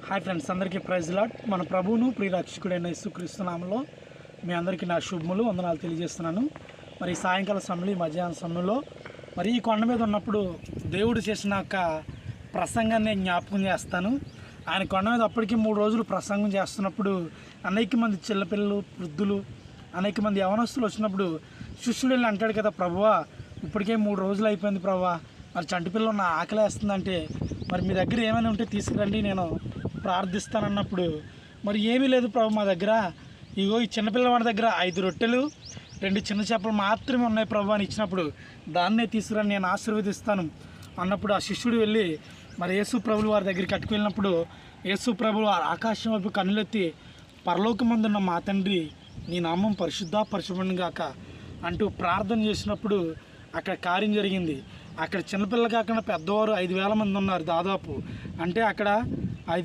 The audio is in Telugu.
హాయ్ ఫ్రెండ్స్, అందరికీ ప్రైజ్ లార్డ్. మన ప్రభువును ప్రియరక్షకుడైన యేసుక్రీస్తు నామములో మీ అందరికీ నా శుభములు వందనాలు తెలియజేస్తున్నాను. మరి సాయంకాల సమయంలో, ఈ మధ్యాహ్న సమయంలో మరి ఈ కొండ మీద ఉన్నప్పుడు దేవుడు చేసిన ప్రసంగాన్ని జ్ఞాపకం చేస్తాను. ఆయన కొండ మీద అప్పటికి 3 రోజులు ప్రసంగం చేస్తున్నప్పుడు అనేక మంది చిన్నపిల్లలు, వృద్ధులు, అనేక మంది యవనస్తులు వచ్చినప్పుడు శిష్యుడు వెళ్ళి అంటాడు కదా, ప్రభువా ఇప్పటికే 3 రోజులు అయిపోయింది ప్రభువా, మరి చంటి పిల్లలు నా ఆకలి వేస్తుందంటే మరి మీ దగ్గర ఏమైనా ఉంటే తీసుకురండి, నేను ప్రార్థిస్తానన్నప్పుడు మరి ఏమీ లేదు ప్రభు మా దగ్గర, ఇగో ఈ చిన్నపిల్లవాడి దగ్గర 5 రొట్టెలు 2 చిన్న చేపలు మాత్రమే ఉన్నాయి ప్రభు అని ఇచ్చినప్పుడు దాన్నే తీసుకురండి, నేను ఆశీర్వదిస్తాను అన్నప్పుడు ఆ శిష్యుడు వెళ్ళి మరి యేసు ప్రభులు వారి దగ్గరికి కట్టుకెళ్ళినప్పుడు యేసు ప్రభులు వారు ఆకాశం వైపు కన్నులెత్తి పరలోకమందున్న మా తండ్రి నీ నామం పరిశుద్ధపరచబడును గాక అంటూ ప్రార్థన చేసినప్పుడు అక్కడ కార్యం జరిగింది. అక్కడ చిన్నపిల్లలు కాకుండా పెద్దవారు 5,000 మంది ఉన్నారు దాదాపు. అంటే అక్కడ